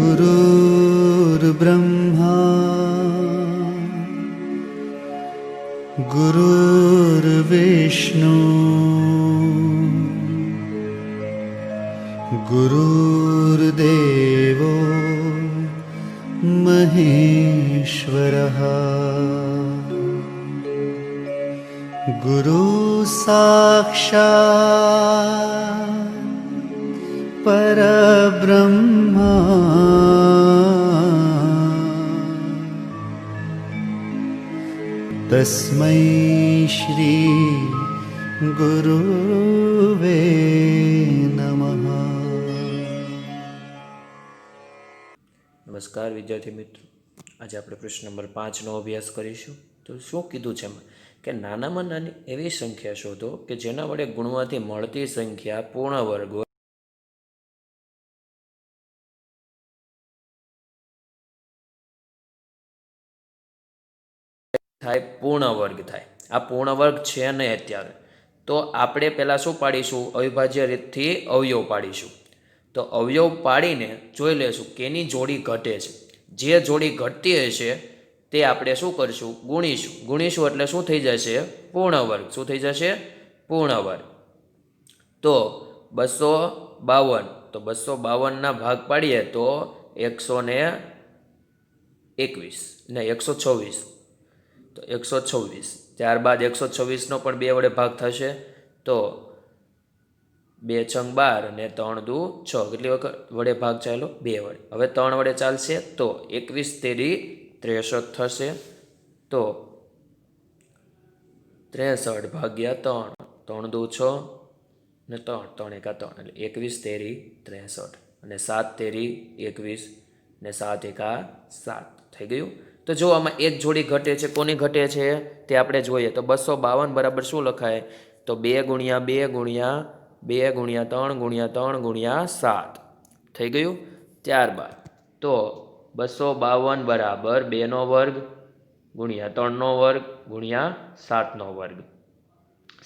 गुरुर्ब्रह्मा गुरुर्विष्णु गुरुर्देवो महेश्वरः गुरु साक्षात् परब्रह्मा तस्मै श्री गुरुवे नमः। नमस्कार विद्यार्थी मित्रों, आज આપણે પ્રશ્ન નંબર 5નો અભ્યાસ કરીશું। તો શું કીધું છે એમાં કે નાનામાં નાની એવી સંખ્યા શોધો કે જેના વડે ગુણવાથી મળતી સંખ્યા પૂર્ણ વર્ગ થાય, પૂર્ણ વર્ગ થાય। આ પૂર્ણ વર્ગ છે નહીં અત્યારે, તો આપણે પહેલાં શું પાડીશું? અવિભાજ્ય રીતથી અવયવ પાડીશું। તો અવયવ પાડીને જોઈ લેશું કેની જોડી ઘટે છે। જે જોડી ઘટતી હશે તે આપણે શું કરીશું? ગુણીશું। ગુણીશું એટલે શું થઈ જશે? પૂર્ણ વર્ગ। શું થઈ જશે? પૂર્ણ વર્ગ। તો 252, તો 252ના ભાગ પાડીએ તો 121 ને 126, તો 126। ત્યારબાદ 126નો પણ 2 વડે ભાગ થશે, તો 2 છંગ 12 અને 3 દુ 6, કેટલી વખત વડે ભાગ ચાલ્યો? 2 વડે। હવે 3 વડે ચાલશે તો 21 તેરી 63 થશે, તો 63 ભાગ્યા 3, 3 દુ 6 ને 3, 3 એકા 3 એટલે 21 તેરી 63 અને 7 તેરી 21 ને 7 એકા 7 થઈ ગયું। તો જો આમાં એક જોડી ઘટે છે, કોની ઘટે છે તે આપણે જોઈએ। તો 252 બરાબર શું લખાય? તો 2 ગુણ્યા 2 ગુણ્યા 2 ગુણ્યા 3 ગુણ્યા 3 ગુણ્યા 7 થઈ ગયું। ત્યારબાદ તો 252 બરાબર 2નો વર્ગ ગુણ્યા 3નો વર્ગ ગુણ્યા 7નો વર્ગ।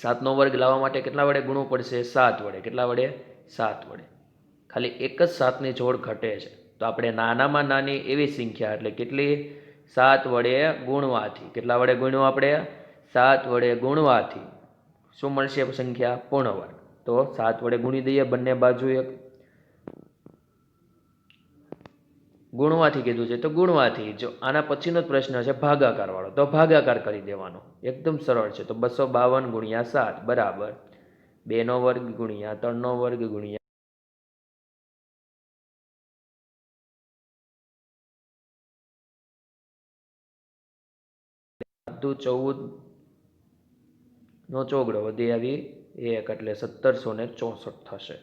7નો વર્ગ લાવવા માટે કેટલા વડે ગુણવું પડશે? 7 વડે। કેટલા વડે? 7 વડે। ખાલી એક જ 7ની જોડ ઘટે છે, તો આપણે નાનામાં નાની એવી સંખ્યા એટલે કેટલી? 7 વડે ગુણવાથી। કેટલા વડે ગુણ્યું આપણે? 7 વડે ગુણવાથી શું મળશે સંખ્યા? પૂર્ણ વર્ગ। તો 7 વડે ગુણી દઈએ બંને બાજુ એક। ગુણવાથી કીધું છે તો ગુણવાથી। જો આના પછીનો જ પ્રશ્ન છે ભાગાકાર વાળો, તો ભાગાકાર કરી દેવાનો, એકદમ સરળ છે। તો 252 ગુણ્યા 7 બરાબર 2નો વર્ગ ગુણ્યા 3નો વર્ગ ગુણ્યા 14 નો ચોગડો વધી આવી 1 એટલે 1764 થશે।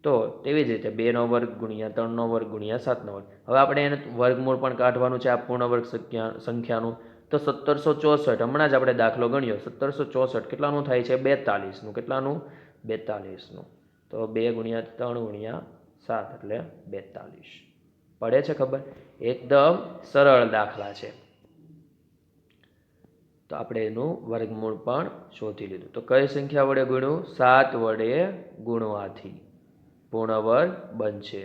તો તેવી જ રીતે 2નો વર્ગ ગુણ્યા 3નો વર્ગ ગુણ્યા 7નો વર્ગ। હવે આપણે એને વર્ગમૂળ પણ કાઢવાનું છે આ પૂર્ણ વર્ગ સંખ્યાનું। તો 1764 હમણાં જ આપણે દાખલો ગણ્યો, 1764 કેટલાનું થાય છે? 42નું। કેટલાનું? 42નું। તો 2 ગુણ્યા 3 ગુણ્યા 7 એટલે 42 પડે છે ખબર? એકદમ સરળ દાખલા છે। તો આપણે એનું વર્ગમૂળ પણ શોધી લીધું। તો કઈ સંખ્યા વડે ગુણ્યું? 7 વડે ગુણવાથી પૂર્ણ વર્ગ બનશે।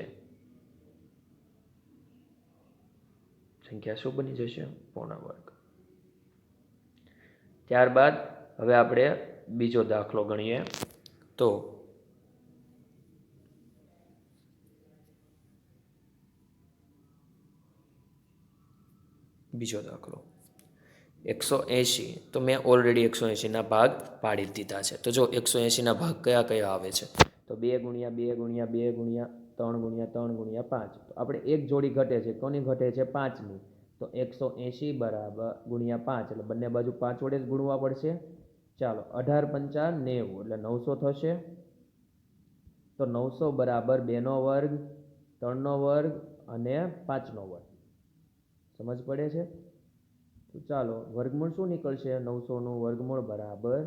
સંખ્યા શું બની જશે? પૂર્ણ વર્ગ। ત્યારબાદ હવે આપણે બીજો દાખલો ગણીએ। તો બીજો દાખલો 180, તો મેં ઓલરેડી 180ના ભાગ પાડી દીધા છે। તો જો 180ના ભાગ કયા કયા આવે છે? તો 2 ગુણ્યા 2 ગુણ્યા 2 ગુણ્યા 3 ગુણ્યા 3 ગુણ્યા 5। તો આપણે એક જોડી ઘટે છે, કોની ઘટે છે? 5ની। તો 180 બરાબર ગુણ્યા 5 એટલે બંને બાજુ 5 વડે જ ગુણવા પડશે। ચાલો 18 પંચા 90 એટલે 900 થશે। તો 900 બરાબર 2નો વર્ગ 3નો વર્ગ અને 5નો વર્ગ। સમજ પડે છે? તો ચાલો વર્ગમૂળ શું નીકળશે? 900નું વર્ગમૂળ બરાબર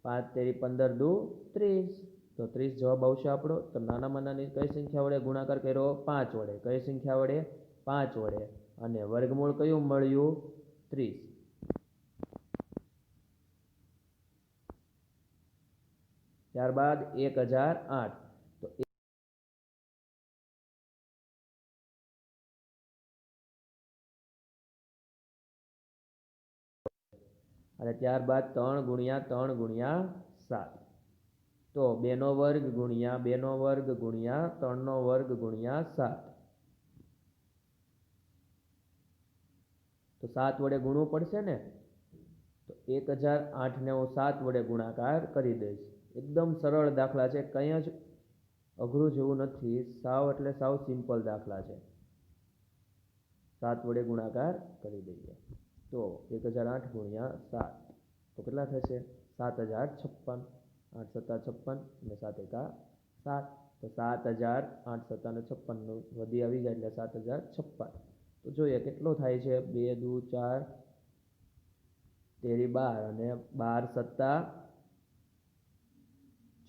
5 તેરી 15 દુ 30, તો 30 જવાબ આવશે આપણો। તો નાનામાં નાની કઈ સંખ્યા વડે ગુણાકાર કર્યો? 5 વડે। કઈ સંખ્યા વડે? 5 વડે। અને વર્ગમૂળ કયું મળ્યું? 30। ત્યારબાદ 1008, તો અને ત્યારબાદ 3 ગુણ્યા 3 ગુણ્યા 7. તો 2નો વર્ગ ગુણ્યા 2નો વર્ગ ગુણ્યા 3નો વર્ગ ગુણ્યા 7. તો 7 વડે ગુણવું પડશે ને. તો 1008 ને હું 7 વડે ગુણાકાર કરી દઈશ. એકદમ સરળ દાખલા છે, કંઈ જ અઘરું જેવું નથી. સાવ એટલે સાવ સિમ્પલ દાખલા છે. 7 વડે ગુણાકાર કરી દઈએ તો 1008 ગુણ્યા 7 તો કેટલા થશે? 7056. 8 સત્તા 56 અને 7 એકા 7. તો 7000 8 સત્તા ને 56 નું વધી આવી જાય એટલે 7056. તો જોઈએ કેટલો થાય છે. 2 દુ 4 તેરી 12 અને 12 સત્તા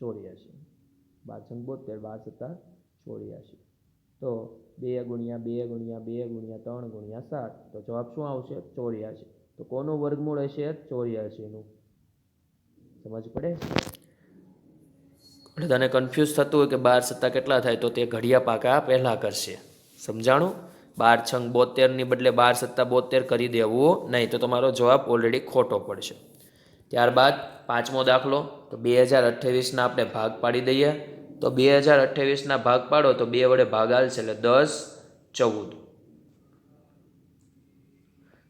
84. 12 72 12 સત્તા 84. તો 2 ગુણ્યા 2 ગુણ્યા 2 ગુણ્યા 3 ગુણ્યા 7. તો જવાબ શું આવશે? 84. તો કોનું વર્ગમૂળ હશે? 84 નું. સમજ પડે? એટલે તને કન્ફ્યુઝ થતું હોય કે 12 સત્તા કેટલા થાય, તો તે ઘડિયા પાકા પહેલા કરશે. સમજાણું? 12 છંગ 72 ની બદલે 12 સત્તા 72 કરી દેવું નહીં, તો તમારો જવાબ ઓલરેડી ખોટો પડશે. ત્યારબાદ 5મો દાખલો. તો 2028ના આપણે ભાગ પાડી દઈએ. તો 2028ના ભાગ પાડો તો 2 વડે ભાગ આવશે એટલે 10 14.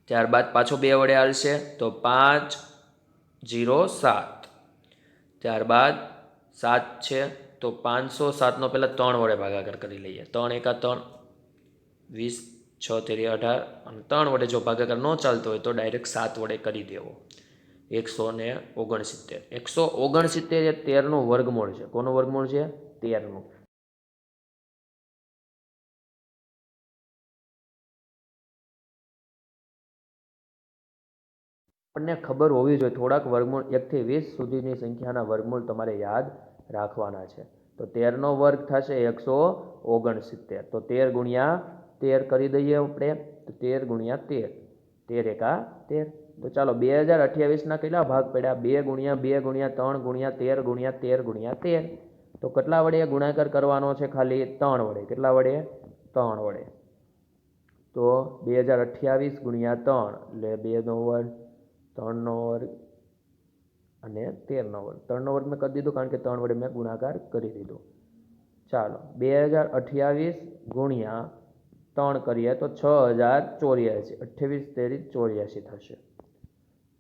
ત્યારબાદ પાછો 2 વડે આવશે તો 5 0 7. ત્યારબાદ 7 છે તો 507નો પહેલાં 3 વડે ભાગાકાર કરી લઈએ. 3 એકા 3 20 6 તેરી 18 અને 3 વડે જો ભાગાકાર ન ચાલતો હોય તો ડાયરેક્ટ 7 વડે કરી દેવો. 169. 169 એ 13નું વર્ગમૂળ છે. કોનું વર્ગમૂળ છે? 13નું. આપણને ખબર હોવી જોઈએ. થોડાક વર્ગમૂળ 1 થી 20 સુધીની સંખ્યાના વર્ગમૂળ તમારે યાદ રાખવાના છે. તો 13નો વર્ગ થશે 169. તો 13 ગુણ્યા 13 કરી દઈએ આપણે. તો 13 ગુણ્યા 13 13 એકા 13. તો ચાલો 2028ના કેટલા ભાગ પડ્યા? 2 ગુણ્યા 2 ગુણ્યા 3 ગુણ્યા 13 ગુણ્યા 13 ગુણ્યા 13. તો કેટલા વડે ગુણાકાર કરવાનો છે? ખાલી 3 વડે. કેટલા વડે? 3 વડે. તો 2028 ગુણ્યા 3 એટલે 2નો વર્ગ 3નો વર્ગ અને 13નો વર્ગ. 3નો વર્ગ મેં કરી દીધું કારણ કે 3 વડે મેં ગુણાકાર કરી દીધો. ચાલો 2028 ગુણ્યા 3 કરીએ તો 6084. 28 તેરી 84 થશે.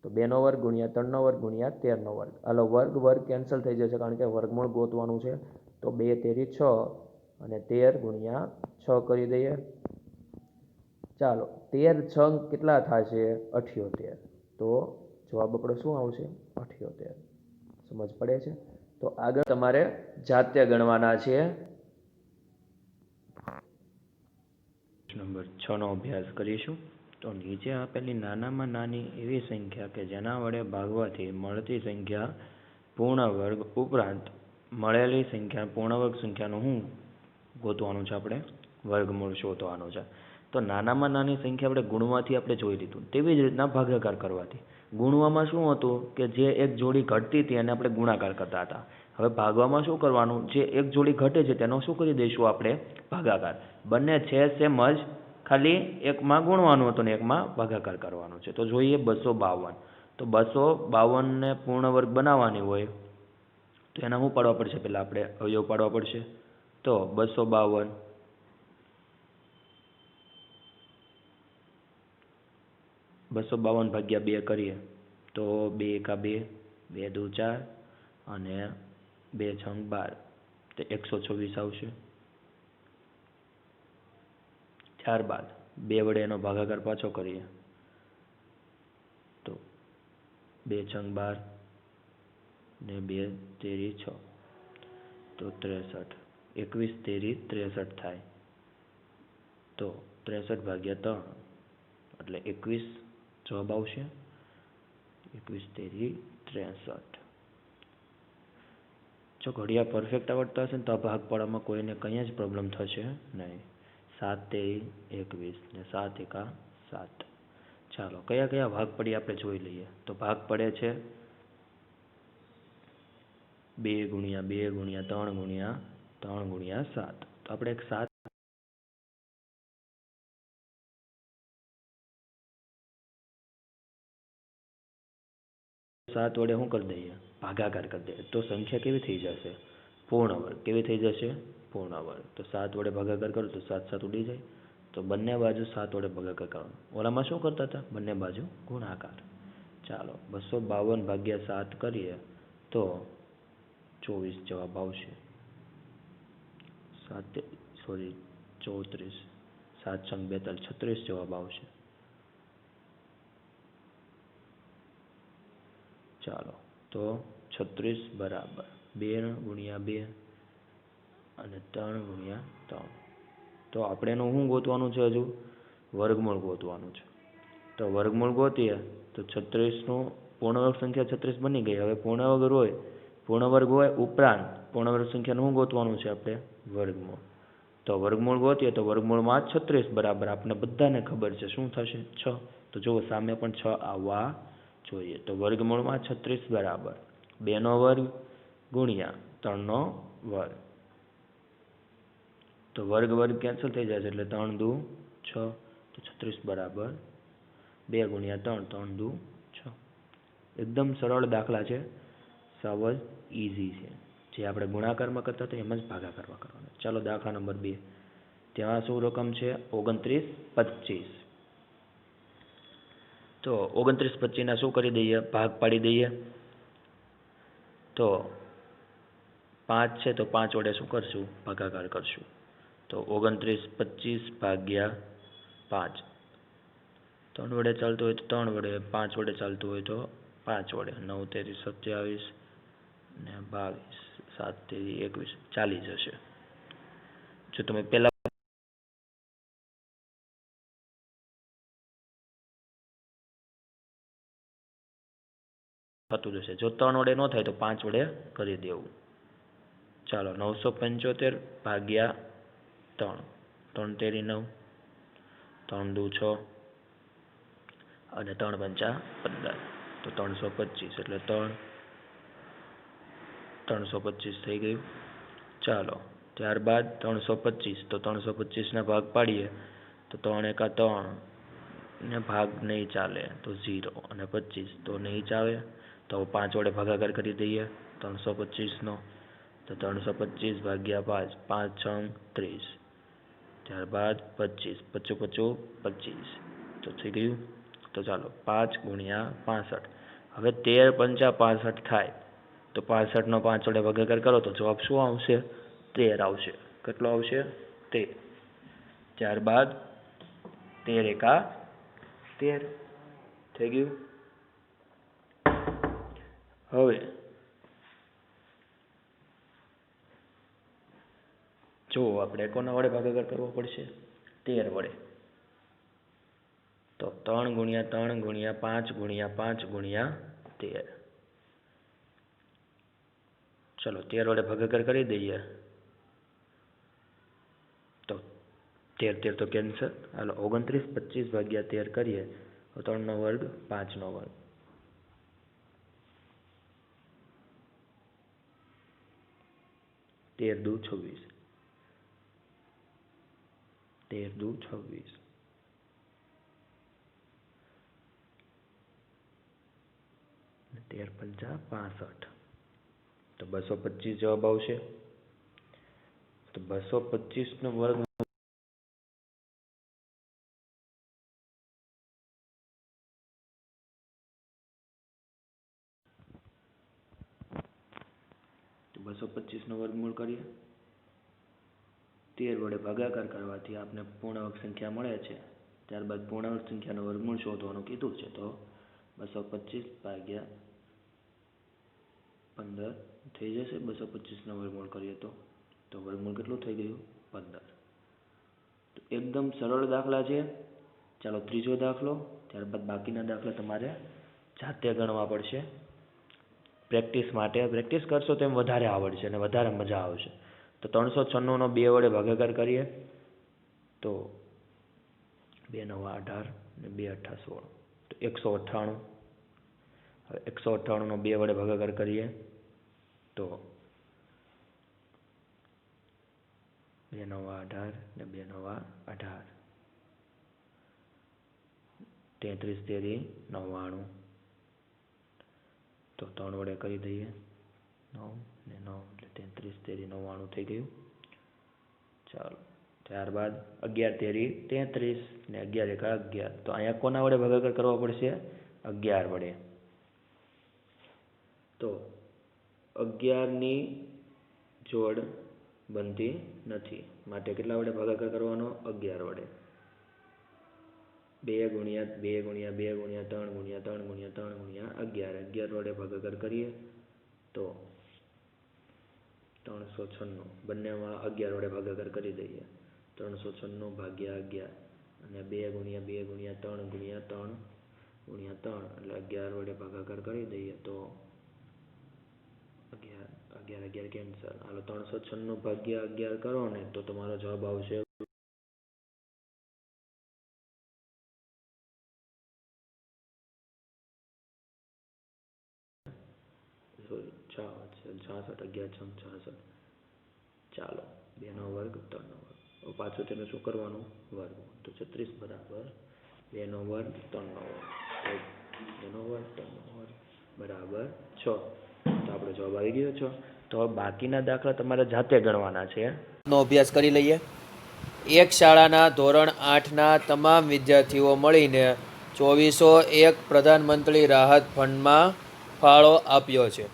તો 2નો વર્ગ ગુણ્યા 3નો વર્ગ ગુણ્યા 13નો વર્ગ. હાલો વર્ગ વર્ગ કેન્સલ થઈ જશે કારણ કે વર્ગમૂળ ગોતવાનું છે. તો 2 તેરી 6 અને 13 ગુણ્યા 6 કરી દઈએ. ચાલો 13 છંગ કેટલા થશે? 78. તો જવાબ આપણો શું આવશે? 78. સમજ પડે છે? તો આગળ તમારે જાતે ગણવાના છે. નંબર 6નો અભ્યાસ કરીશું. તો નીચે આપેલી નાનામાં નાની એવી સંખ્યા કે જેના વડે ભાગવાથી મળતી સંખ્યા પૂર્ણ વર્ગ ઉપરાંત મળેલી સંખ્યા પૂર્ણ વર્ગ સંખ્યાનું શું ગોતવાનું છે? આપણે વર્ગમૂળ શોધવાનું છે. તો નાનામાં નાની સંખ્યા આપણે ગુણવાથી આપણે જોઈ લીધું. તેવી જ રીતના ભાગાકાર કરવાથી. ગુણવામાં શું હતું કે જે એક જોડી ઘટતી હતી એને આપણે ગુણાકાર કરતા હતા. હવે ભાગવામાં શું કરવાનું? જે એક જોડી ઘટે છે તેનો શું કરી દઈશું આપણે? ભાગાકાર. બંને છે સેમ જ, ખાલી એકમાં ગુણવાનું હતું ને એકમાં ભાગાકાર કરવાનું છે. તો જોઈએ 252. તો 252ને પૂર્ણ વર્ગ બનાવવાની હોય તો એના શું પાડવા પડશે? પહેલાં આપણે અવયવ પાડવા પડશે. તો 252 ભાગ્યા 2 કરીએ તો 2 એકા 2 2 દુ 4 અને 2 છંગ 12. તો 126 આવશે. ત્યારબાદ 2 વડે એનો ભાગાકાર પાછો કરીએ તો 2 છંગ 12 ને 2 તેરી 6 તો 63. 21 તેરી 63 થાય. તો 63 ભાગ્યા 3 એટલે 21 જવાબ આવશે. 21 તેરી 63. જો ઘડિયા પરફેક્ટ આવડતા હશે ને તો આ ભાગ પાડવામાં કોઈને કંઈ જ પ્રોબ્લેમ થશે નહીં. 7 તેરી 21 ને 7 એકા 7. ચાલો કયા કયા ભાગ પડી આપણે જોઈ લઈએ. તો ભાગ પડે છે 2 ગુણ્યા 2 ગુણ્યા 3 ગુણ્યા 3 ગુણ્યા 7. તો આપણે એક 7 7 વડે શું કરી દઈએ? ભાગાકાર કરી દઈએ તો સંખ્યા કેવી થઈ જશે? પૂર્ણ વર્ગ. કેવી થઈ જશે? પૂર્ણ વર્ગ. તો 7 વડે ભાગાકાર કરો તો 7 7 ઉડી જાય. તો બંને બાજુ 7 વડે ભાગાકાર કરવાનો. ઓલામાં શું કરતા હતા? બંને બાજુ ગુણાકાર. ચાલો 252 ભાગ્યા 7 કરીએ તો 24 જવાબ આવશે. 34 7 છંગ 42 36 જવાબ આવશે. ચાલો તો 36 બરાબર 2 ગુણ્યા 2 અને 3 ગુણ્યા 3. તો આપણે એનું શું ગોતવાનું છે? હજુ વર્ગમૂળ ગોતવાનું છે. તો વર્ગમૂળ ગોતીએ તો 36નું પૂર્ણવર્ગ સંખ્યા 36 બની ગઈ. હવે પૂર્ણવર્ગ હોય ઉપરાંત પૂર્ણવર્ગ સંખ્યાનું શું ગોતવાનું છે આપણે? વર્ગમૂળ. તો વર્ગમૂળ ગોતીએ તો વર્ગમૂળમાં 36 બરાબર આપણને બધાને ખબર છે શું થશે? 6. તો જુઓ સામે પણ 6 આવવા જોઈએ. તો વર્ગમૂળમાં 36 બરાબર 2નો વર્ગ ગુણ્યા 3નો વર્ગ. તો વર્ગ વર્ગ કેન્સલ થઈ જાય છે એટલે 3 દુ 6. તો 36 બરાબર 2 ગુણ્યા 3 3 દુ 6. એકદમ સરળ દાખલા છે. સાવ જ ઇઝી છે. જે આપણે ગુણાકારમાં કરતા હતા એમ જ ભાગાકારમાં કરવાના. ચાલો દાખલા નંબર 2. ત્યાં શું રકમ છે? 29 25. તો 29 25ના શું કરી દઈએ? ભાગ પાડી દઈએ. તો 5 છે તો 5 વડે શું કરશું? ભાગાકાર કરશું. તો 29 25 ભાગ્યા 5. 3 વડે ચાલતું હોય તો 3 વડે, 5 વડે ચાલતું હોય તો 5 વડે. 9 તેરી 27 ને 22, 7 તેરી 21, 40 હશે. જો તમે પહેલા થતું જશે. જો 3 વડે ન થાય તો 5 વડે કરી દેવું. ચાલો 975 ભાગ્યા 3. 3 તેરી 9, 3 દુ 6 અને 3 પંચા 15. તો 325 એટલે 325 થઈ ગયું. ચાલો ત્યારબાદ 325. તો 325ના ભાગ પાડીએ તો 3 એકા 3 ને ભાગ નહીં ચાલે તો 0 અને 25 તો નહીં ચાલે. તો 5 વડે ભાગાકાર કરી દઈએ 325નો. તો 325 ભાગ્યા 5, 5 6 30. ત્યારબાદ 25, 25 25 તો થઈ ગયું. તો ચાલો 5 ગુણ્યા 65. હવે 13 પંચા 65 થાય. તો 65નો 5 વડે ભાગાકાર કરો તો જવાબ શું આવશે? 13 આવશે. કેટલો આવશે? 13. ત્યારબાદ 13 એકા 13 થઈ ગયું. હવે જો આપણે કોના વડે ભાગાકાર કરવો પડશે? 13 વડે. તો 3 ગુણ્યા 3 ગુણ્યા 5 ગુણ્યા 5 ગુણ્યા 13. ચલો 13 વડે ભાગાકાર કરી દઈએ તો 13 તો કેન્સલ. હાલો 29 25 ભાગ્યા 13 કરીએ તો 3નો વર્ગ 5નો વર્ગ. 13 દુ 26. 13 દુ 26. અને 13 પંચા 65. તો 225 જવાબ આવશે. તો 225નો વર્ગ 225નો વર્ગમૂળ કરીએ. 13 વડે ભાગાકાર કરવાથી આપણે પૂર્ણાંક સંખ્યા મળે છે. ત્યારબાદ પૂર્ણાંક સંખ્યાનો વર્ગમૂળ શોધવાનું કીધું છે. તો 225 ભાગ્યા 15 થઈ જશે. 225નો વર્ગમૂળ કરીએ તો વર્ગમૂળ કેટલું થઈ ગયું? 15. તો એકદમ સરળ દાખલા છે. ચાલો ત્રીજો દાખલો. ત્યારબાદ બાકીના દાખલા તમારે જાતે ગણવા પડશે. પ્રેક્ટિસ માટે પ્રેક્ટિસ કરશો તેમ વધારે આવડશે અને વધારે મજા આવશે. તો 396નો 2 વડે ભાગાકાર કરીએ તો 2 9 18 ને 2 8 16. તો 198. હવે 198નો 2 વડે ભાગાકાર કરીએ તો 2 9 18 ને 2 9 18. 33 તેરી 99. તો 3 વડે કરી દઈએ 9 ને 9 એટલે 33 તેરી 99 થઈ ગયું. ચાલો ત્યારબાદ 11 તેરી 33 ને 11 એકા 11. તો અહીંયા કોના વડે ભાગાકાર કરવો પડશે? 11 વડે. તો 11ની જોડ બનતી નથી, માટે કેટલા વડે ભાગાકાર કરવાનો? 11 વડે. 2 ગુણ્યા 2 ગુણ્યા 2 ગુણ્યા 3 ગુણ્યા 3 ગુણ્યા 3 ગુણ્યા 11. 11 વડે ભાગાકાર કરીએ તો 396. બંનેમાં 11 વડે ભાગાકાર કરી દઈએ. 396 ભાગ્યા 11 અને 2 ગુણ્યા 2 ગુણ્યા 3 ગુણ્યા 3 ગુણ્યા 3 એટલે 11 વડે ભાગાકાર કરી દઈએ તો 11 કેન્સલ. હાલો 396 ભાગ્યા 11 કરો ને તો તમારો જવાબ આવશે 66. 11 ચાલો 2નો વર્ગ 3નો વર્ગ. પાછું તેનું શું કરવાનું? વર્ગ. તો 36 બરાબર 2નો વર્ગ 3નો વર્ગ. 2નો વર્ગ 3નો વર્ગ બરાબર 6. તો આપણો જવાબ આવી ગયો 6. તો બાકીના દાખલા તમારે જાતે ગણવાના છે. નો અભ્યાસ કરી લઈએ. એક શાળાના ધોરણ 8ના તમામ વિદ્યાર્થીઓ મળીને 2401 પ્રધાનમંત્રી રાહત ફંડમાં ફાળો આપ્યો છે.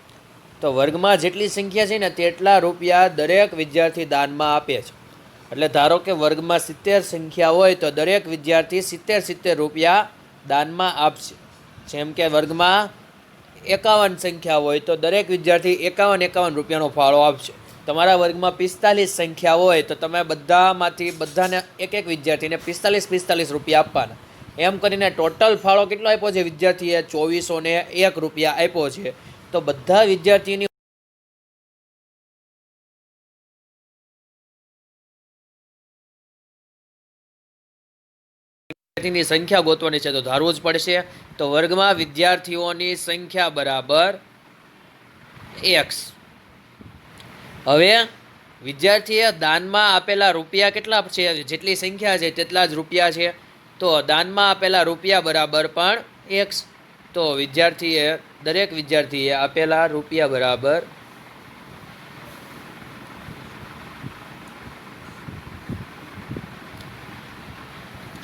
તો વર્ગમાં જેટલી સંખ્યા છે ને તેટલા રૂપિયા દરેક વિદ્યાર્થી દાનમાં આપે છે. એટલે ધારો કે વર્ગમાં 70 સંખ્યા હોય તો દરેક વિદ્યાર્થી 70 રૂપિયા દાનમાં આપશે. જેમ કે વર્ગમાં 51 સંખ્યા હોય તો દરેક વિદ્યાર્થી 51 રૂપિયાનો ફાળો આપશે. તમારા વર્ગમાં 45 સંખ્યા હોય તો તમે બધાને એક વિદ્યાર્થીને 45 રૂપિયા આપવાના. એમ કરીને ટોટલ ફાળો કેટલો આપ્યો છે વિદ્યાર્થીએ? 2401 રૂપિયા આપ્યો છે. તો બધા વિદ્યાર્થીની સંખ્યા ગોતવાની છે તો ધારવું જ પડશે. તો વર્ગમાં વિદ્યાર્થીઓની સંખ્યા બરાબર x. હવે વિદ્યાર્થીએ દાનમાં આપેલા રૂપિયા કેટલા છે? જેટલી સંખ્યા છે તેટલા જ રૂપિયા છે. તો દાનમાં આપેલા રૂપિયા બરાબર પણ x. તો દરેક વિદ્યાર્થીએ આપેલા રૂપિયા બરાબર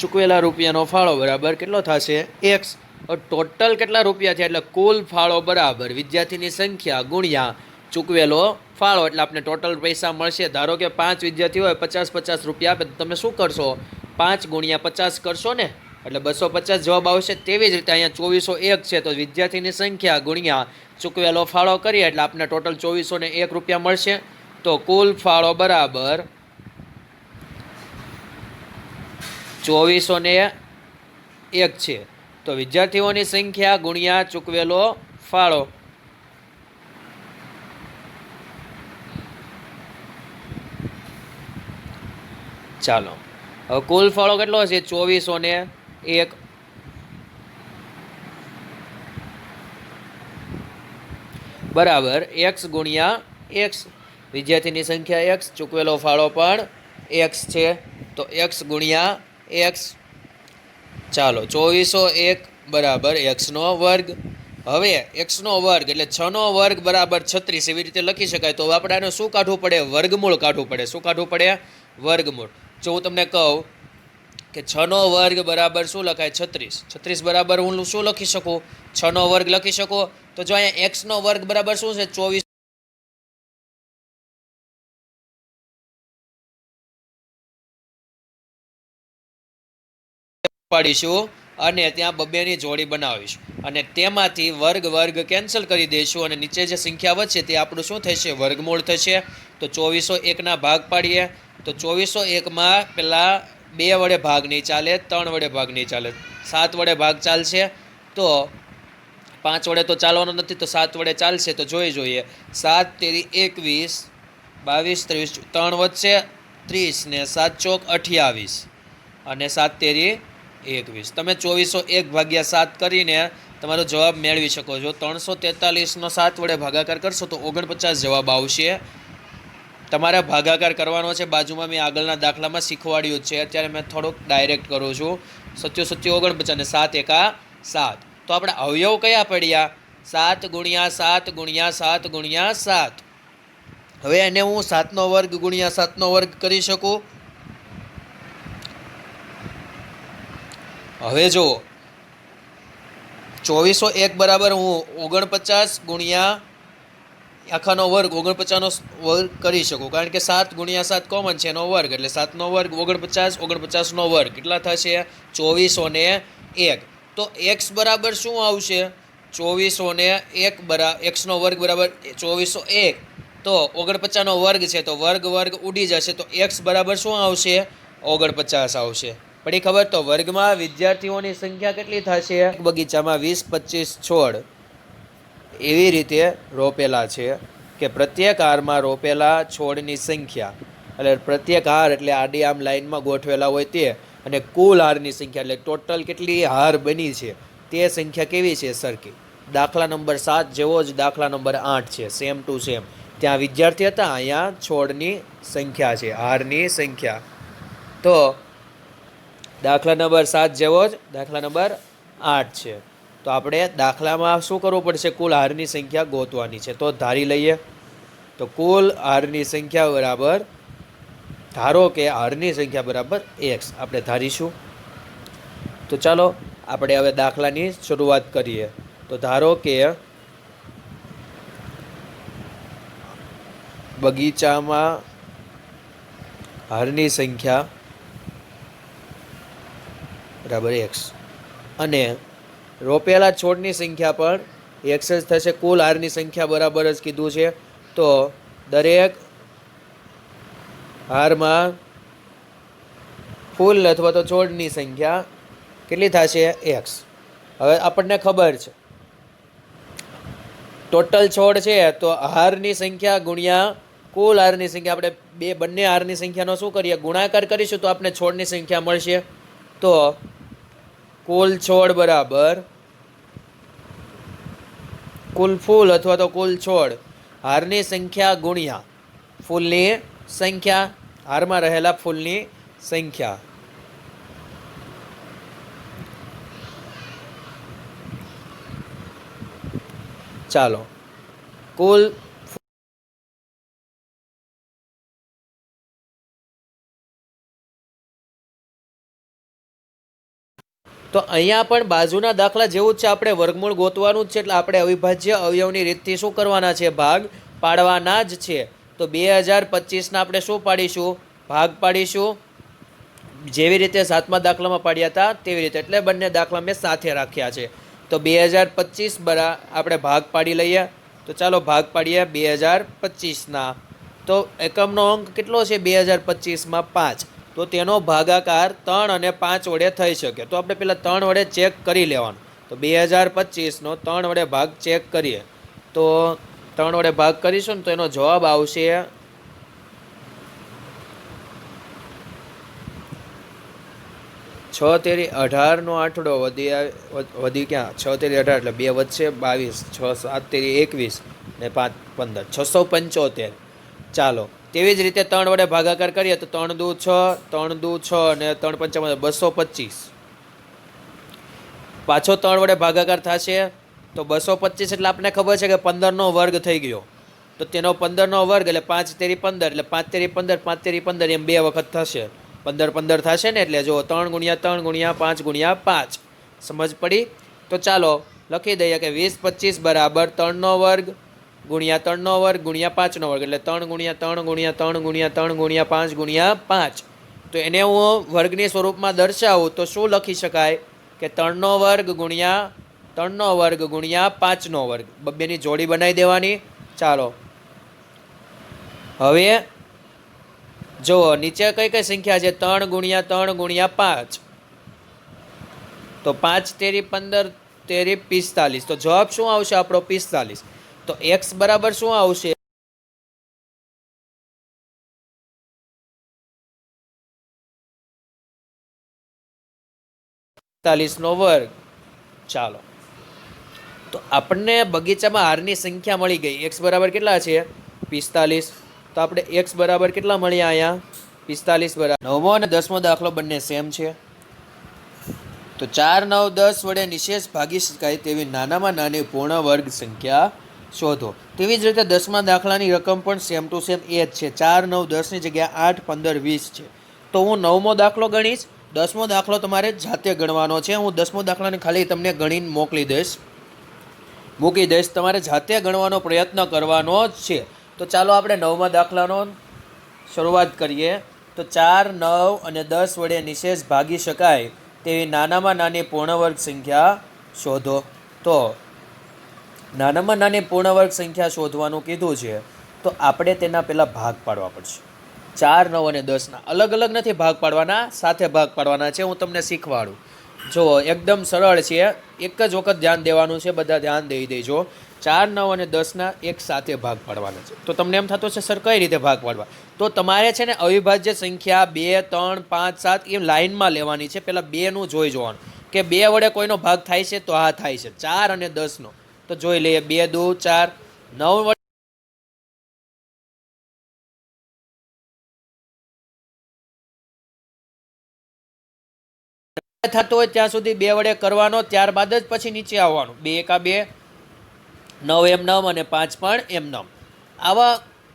ચૂકવેલા રૂપિયાનો ફાળો બરાબર કેટલો થશે? x. ટોટલ કેટલા રૂપિયા થયા? એટલે કુલ ફાળો બરાબર વિદ્યાર્થીની સંખ્યા ગુણ્યા ચૂકવેલો ફાળો. એટલે આપણે ટોટલ પૈસા મળશે. ધારો કે 5 વિદ્યાર્થીઓ હોય 50 રૂપિયા આપે, તમે શું કરશો? 5 ગુણ્યા 50 કરશો ને, એટલે 250 જવાબ આવશે. તેવી જ રીતે અહીંયા 2401 છે તો વિદ્યાર્થીની સંખ્યા ગુણ્યા ચૂકવેલો ફાળો કરીએ એટલે આપણે ટોટલ 2401 રૂપિયા મળશે. તો કુલ ફાળો બરાબર 2401 છે. તો વિદ્યાર્થીઓની સંખ્યા ગુણ્યા ચૂકવેલો ફાળો. ચાલો હવે કુલ ફાળો કેટલો છે? 2401 બરાબર x ગુણ્યા x. વિદ્યાર્થીની સંખ્યા x, ચૂકવેલો ફાળો પણ x છે તો x ગુણ્યા x. ચાલો 2401 બરાબર x નો વર્ગ. હવે x નો વર્ગ એટલે 6નો વર્ગ બરાબર 36 એવી રીતે લખી શકાય. તો આપણે આને શું કાઢવું પડે? વર્ગમૂળ કાઢવું પડે. શું કાઢવું પડે? વર્ગમૂળ. જો હું તમને કહું કે 6નો વર્ગ બરાબર શું લખાય? 36. 36 બરાબર હું શું લખી શકું? 6નો વર્ગ લખી શકું. તો જો અહીંયા x નો વર્ગ બરાબર શું છે? 24 પાડીશું અને ત્યાં બબ્બેની જોડી બનાવીશું અને તેમાંથી વર્ગ કેન્સલ કરી દઈશું અને નીચે જે સંખ્યા વધશે તે આપણું શું થશે? વર્ગમૂળ થશે. તો 2401ના ભાગ પાડીએ તો 2401માં પેલા 2 વડે ભાગ નહીં ચાલે, 3 વડે ભાગ નહીં ચાલે, 7 વડે ભાગ ચાલશે. તો 5 વડે તો ચાલવાનો નથી તો 7 વડે ચાલશે. તો જોઈએ 7 તેરી 21, 22, 23, 3 વધશે 30 ને 7 ચોક 28 અને 7 તેરી 21. તમે 2401 ભાગ્યા 7 કરીને તમારો જવાબ મેળવી શકો છો. 343નો 7 વડે ભાગાકાર કરશો તો 49 જવાબ આવશે. તમારે ભાગાકાર કરવાનો છે. બાજુમાં મેં આગળના દાખલામાં શીખવાડ્યું છે. અત્યારે મેં થોડુંક ડાયરેક્ટ કરું છું. 7 49 અને 7 એકા 7. તો આપણે અવયવ કયા પડ્યા? 7 ગુણ્યા 7 ગુણ્યા 7 ગુણ્યા 7. હવે એને હું 7નો વર્ગ ગુણ્યા 7નો વર્ગ કરી શકું. હવે જુઓ 2401 બરાબર હું 49 ગુણ્યા આખાનો વર્ગ 49નો વર્ગ કરી શકું, કારણ કે 7 ગુણ્યા 7 કોમન છે એનો વર્ગ, એટલે 7નો વર્ગ 49, 49નો વર્ગ કેટલા થશે? 2401. તો x બરાબર શું આવશે? 2401 બરાબર xનો વર્ગ બરાબર 2401. તો 49નો વર્ગ છે તો વર્ગ વર્ગ ઉડી જશે, તો x બરાબર શું આવશે? 49 આવશે. પડી ખબર? તો વર્ગમાં વિદ્યાર્થીઓની સંખ્યા કેટલી થશે? બગીચામાં 20-25 છોડ એવી રીતે રોપેલા છે કે પ્રત્યેક હારમાં રોપેલા છોડની સંખ્યા, એટલે પ્રત્યેક હાર એટલે આડી આમ લાઈનમાં ગોઠવેલા હોય તે, અને કુલ હારની સંખ્યા એટલે ટોટલ કેટલી હાર બની છે તે સંખ્યા કેવી છે? સરખી. દાખલા નંબર 7 જેવો જ દાખલા નંબર 8 છે, સેમ ટુ સેમ. ત્યાં વિદ્યાર્થી હતા, અહીંયા છોડની સંખ્યા છે, હારની સંખ્યા. તો દાખલા નંબર 7 જેવો જ દાખલા નંબર 8 છે. તો આપણે દાખલામાં શું કરવું પડશે? કુલ હારની સંખ્યા ગોતવાની છે. તો ધારી લઈએ. તો કુલ હારની સંખ્યા બરાબર, ધારો કે હારની સંખ્યા બરાબર x આપણે ધારીશું. તો ચાલો આપણે હવે દાખલાની શરૂઆત કરીએ. તો ધારો કે બગીચામાં હારની સંખ્યા બરાબર x અને રોપેલા છોડની સંખ્યા પણ x જ થશે. કુલ હારની સંખ્યા બરાબર જ કીધું છે. તો દરેક હારમાં ફૂલ અથવા તો છોડની સંખ્યા કેટલી થશે? x. હવે આપણને ખબર છે ટોટલ છોડ છે તો હારની સંખ્યા ગુણ્યા કુલ હારની સંખ્યા, આપણે બંને હારની સંખ્યાનો શું કરીએ? ગુણાકાર કરીશું તો આપણે છોડની સંખ્યા મળશે. તો કુલ છોડ બરાબર કુલ ફૂલ અથવા તો કુલ છોડ, હારની સંખ્યા ગુણ્યા ફૂલની સંખ્યા, હારમાં રહેલા ફૂલની સંખ્યા. ચાલો કુલ તો અહીંયા પણ બાજુના દાખલા જેવું જ છે, આપણે વર્ગમૂળ ગોતવાનું જ છે. એટલે આપણે અવિભાજ્ય અવયવની રીતથી શું કરવાના છે? ભાગ પાડવાના જ છે. તો 2025ના આપણે શું પાડીશું? ભાગ પાડીશું. જેવી રીતે 7મા દાખલામાં પાડ્યા હતા તેવી રીતે, એટલે બંને દાખલા મેં સાથે રાખ્યા છે. તો 2025 આપણે ભાગ પાડી લઈએ. તો ચાલો ભાગ પાડીએ 2025ના. તો એકમનો અંક કેટલો છે 2025માં? 5. તો તેનો ભાગાકાર 3 અને 5 વડે થઈ શકે. તો આપણે પહેલાં 3 વડે ચેક કરી લેવાનું. તો 2025નો 3 વડે ભાગ ચેક કરીએ. તો 3 વડે ભાગ કરીશું ને તો એનો જવાબ આવશે 6 તેરી 18નો આઠડો વધી ક્યાં? 6 તેરી 18 એટલે 2 વધશે 22, 6 7 તેરી 21 ને 5 15, 675. ચાલો તેવી જ રીતે 3 વડે ભાગાકાર કરીએ તો 3 દુ 6, 3 દુ 6 અને 3 પંચા 225. પાછો 3 વડે ભાગાકાર થશે તો 225 એટલે આપણને ખબર છે કે 15નો વર્ગ થઈ ગયો. તો તેનો 15નો વર્ગ એટલે 5 તેરી 15 એટલે 5 તેરી 15, 5 તેરી 15 એમ 2 વખત થશે. 15 15 થશે ને, એટલે જો 3 ગુણ્યા 3 ગુણ્યા 5 ગુણ્યા 5. સમજ પડી? તો ચાલો લખી દઈએ કે 20 25 બરાબર 3નો વર્ગ ગુણ્યા 3નો વર્ગ ગુણ્યા 5નો વર્ગ, એટલે 3 ગુણ્યા 3 ગુણ્યા 3 ગુણ્યા 3 ગુણ્યા 5 ગુણ્યા 5. તો એને હું વર્ગની સ્વરૂપમાં દર્શાવું તો શું લખી શકાય કે 3નો વર્ગ ગુણ્યા 3નો વર્ગ ગુણ્યા 5નો વર્ગ, બબ્બેની જોડી બનાવી દેવાની. ચાલો હવે જુઓ નીચે કઈ કઈ સંખ્યા છે? 3 ગુણ્યા 3 ગુણ્યા 5. તો 5 તેરી 15 તેરી 45. તો જવાબ શું આવશે આપણો? 45. તો x બરાબર શું આવશે? 45નો વર્ગ. ચાલો તો આપણને બગીચામાં હારની સંખ્યા મળી ગઈ. x બરાબર કેટલા છે? 45. તો આપણે x બરાબર કેટલા મળ્યા અહીંયા? 45 બરાબર. 9મો અને 10મો દાખલો બંને સેમ છે. તો 4, 9, 10 વડે નિશેષ ભાગી શકાય તેવી નાનામાં નાની પૂર્ણ વર્ગ સંખ્યા શોધો. તેવી જ રીતે 10મા દાખલાની રકમ પણ સેમ ટુ સેમ એ જ છે. 4, 9, 10ની જગ્યાએ 8, 15, 20 છે. તો હું 9મો દાખલો ગણીશ. 10મો દાખલો તમારે જાતે ગણવાનો છે. હું 10મો દાખલાને ખાલી તમને ગણીને મૂકી દઈશ. તમારે જાતે ગણવાનો પ્રયત્ન કરવાનો જ છે. તો ચાલો આપણે 9મા દાખલાનો શરૂઆત કરીએ. તો 4, 9 અને 10 વડે નિશેષ ભાગી શકાય તેવી નાનામાં નાની પૂર્ણવર્ગ સંખ્યા શોધો. તો નાનામાં નાની પૂર્ણવર્ગ સંખ્યા શોધવાનું કીધું છે, તો આપણે તેના પહેલાં ભાગ પાડવા પડશે. 4, 9 અને 10ના અલગ અલગ નથી ભાગ પાડવાના, સાથે ભાગ પાડવાના છે. હું તમને શીખવાડું. જો એકદમ સરળ છે, એક જ વખત ધ્યાન દેવાનું છે. બધા ધ્યાન દઈ દેજો. 4, 9 અને 10ના એક સાથે ભાગ પાડવાના છે. તો તમને એમ થતું છે સર કઈ રીતે ભાગ પાડવા? તો તમારે છે ને અવિભાજ્ય સંખ્યા 2, 3, 5, 7 એ લાઇનમાં લેવાની છે. પહેલાં 2નું જોઈ જોવાનું કે 2 વડે કોઈનો ભાગ થાય છે, તો આ થાય છે 4 અને 10નો. તો જોઈ લઈએ. 2 દુ 4, 9 વડે થતો હોય ત્યાં સુધી 2 વડે કરવાનો, ત્યારબાદ જ પછી નીચે આવવાનું. 2 એકા 2, 9 એમ 9 અને 5 પણ એમ 9. આવા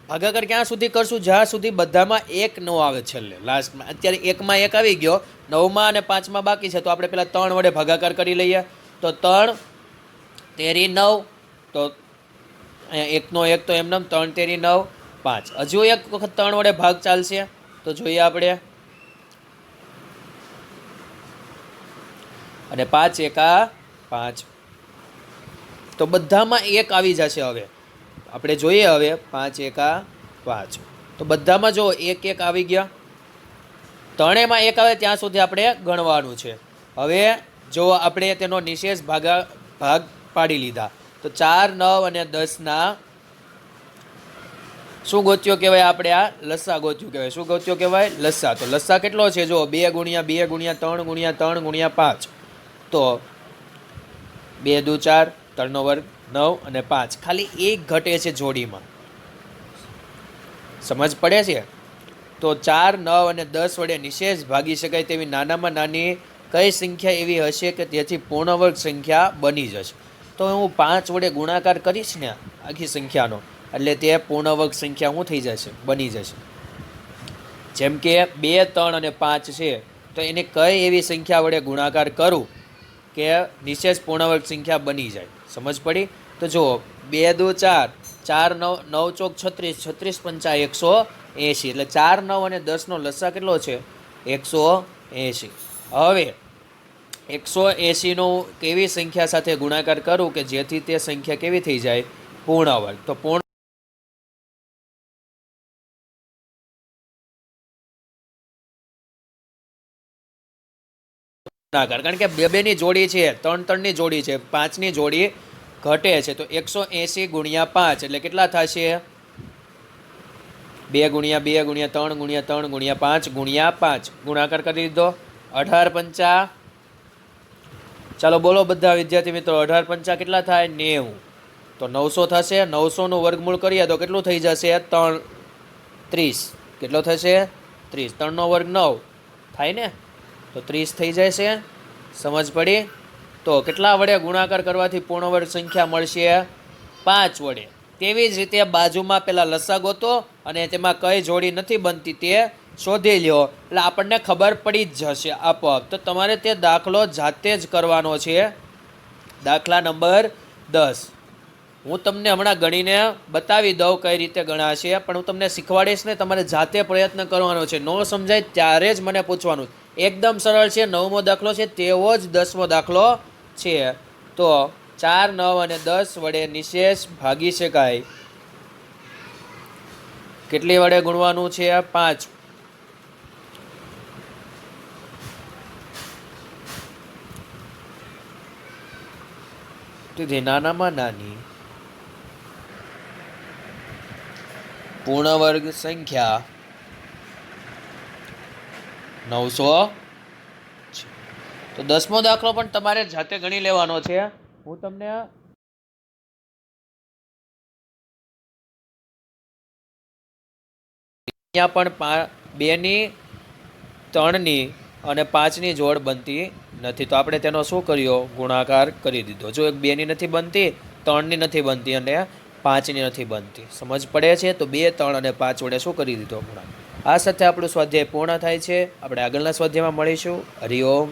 ભાગાકાર ક્યાં સુધી કરશું? જ્યાં સુધી બધામાં 1 ન આવે છેલ્લે લાસ્ટમાં. અત્યારે 1માં 1 આવી ગયો, 9માં અને 5માં બાકી છે. તો આપણે પહેલાં 3 વડે ભાગાકાર કરી લઈએ. તો 3 તેરી 9, તો અહીંયા 1નો 1 તો એમ 3 તેરી 9, 5. હજુ એક વખત 3 વડે ભાગ ચાલશે. તો જોઈએ આપણે. અને 5 એકા 5. તો બધામાં 1 આવી જશે. હવે આપણે જોઈએ. હવે 5 એકા 5. તો બધામાં જો 1 1 આવી ગયા. ત્રણેયમાં 1 આવે ત્યાં સુધી આપણે ગણવાનું છે. હવે જો આપણે તેનો નિશેષ ભાગ પાડી લીધા. તો 4, 9 અને 10ના શું ગોત્યો કહેવાય? આપણે આ લસ્સા ગોત્યું કહેવાય. શું ગોત્યો કહેવાય? લસ્સા. તો લસ્સા કેટલો છે? જો 2 ગુણ્યા 2 ગુણ્યા 3 ગુણ્યા 3 ગુણ્યા 5. તો 2 દુ 4, 3નો વર્ગ 9 અને 5. ખાલી 1 ઘટે છે જોડીમાં. સમજ પડે છે? તો 4, 9 અને 10 વડે નિશેષ ભાગી શકાય તેવી નાનામાં નાની કઈ સંખ્યા એવી હશે કે તેથી પૂર્ણવર્ગ સંખ્યા બની જશે? તો હું 5 વડે ગુણાકાર કરીશ ને આખી સંખ્યાનો, એટલે તે પૂર્ણવર્ગ સંખ્યા શું થઈ જશે? બની જશે. જેમ કે 2, 3 અને 5 છે, તો એને કઈ એવી સંખ્યા વડે ગુણાકાર કરું કે નિશેષ પૂર્ણવર્ગ સંખ્યા બની જાય? સમજ પડી? તો જુઓ. 2 દુ 4, 4 9, 9 ચોક 36, 36 પંચા 180. એટલે 4, 9 અને 10નો લસા કેટલો છે? 180. હવે 180નો કેવી સંખ્યા સાથે ગુણાકાર કરું કે જેથી તે સંખ્યા કેવી થઈ જાય? પૂર્ણવર્ગ. તો પૂર્ણ ગુણાકાર, કારણ કે 2 2ની જોડી છે, 3 3ની જોડી છે, 5ની જોડી ઘટે છે. તો 180 ગુણ્યા 5 એટલે કેટલા થશે? 2 ગુણ્યા 2 ગુણ્યા 3 ગુણ્યા 3 ગુણ્યા 5 ગુણ્યા 5. ગુણાકાર કરી દીધો. 18 પંચા, ચાલો બોલો બધા વિદ્યાર્થી મિત્રો. 18 પંચા કેટલા થાય? 90. તો 900 થશે. 900નું વર્ગમૂળ કરીએ તો કેટલું થઈ જશે? 30. કેટલો થશે? 30. 3નો વર્ગ 9 થાય ને, તો 30 થઈ જશે. સમજ પડી? તો કેટલા વડે ગુણાકાર કરવાથી પૂર્ણવર્ગ સંખ્યા મળશે? 5 વડે. તેવી જ રીતે બાજુમાં પેલા લસા ગોતો અને તેમાં કઈ જોડી નથી બનતી તે શોધી લ્યો, એટલે આપણને ખબર પડી જ જશે આપોઆપ. તો તમારે તે દાખલો જાતે જ કરવાનો છે. દાખલા નંબર 10 હું તમને હમણાં ગણીને બતાવી દઉં કઈ રીતે ગણાશે, પણ હું તમને શીખવાડીશ ને. તમારે જાતે પ્રયત્ન કરવાનો છે. ન સમજાય ત્યારે જ મને પૂછવાનું. એકદમ સરળ છે. 9મો દાખલો છે તેવો જ 10મો દાખલો છે. તો 4, 9 અને 10 વડે નિશેષ ભાગી શકાય. કેટલી વડે ગુણવાનું છે? 5. તેથી નાનામાં નાની પૂર્ણવર્ગ સંખ્યા 900 છે. તો 10મો દાખલો પણ તમારે જાતે ગણી લેવાનો છે. હું તમને અહીંયા પણ 2ની 3ની અને 5ની જોડ બનતી નથી. તો આપણે તેનો શું કર્યો? ગુણાકાર કરી દીધો. જો 2ની નથી બનતી, 3ની નથી બનતી અને 5ની નથી બનતી. સમજ પડે છે? તો 2, 3 અને 5 વડે શું કરી દીધો? ગુણાકાર. આ સાથે આપણું સ્વાધ્યાય પૂર્ણ થાય છે. આપણે આગળના સ્વાધ્યાયમાં મળીશું. હરિઓમ.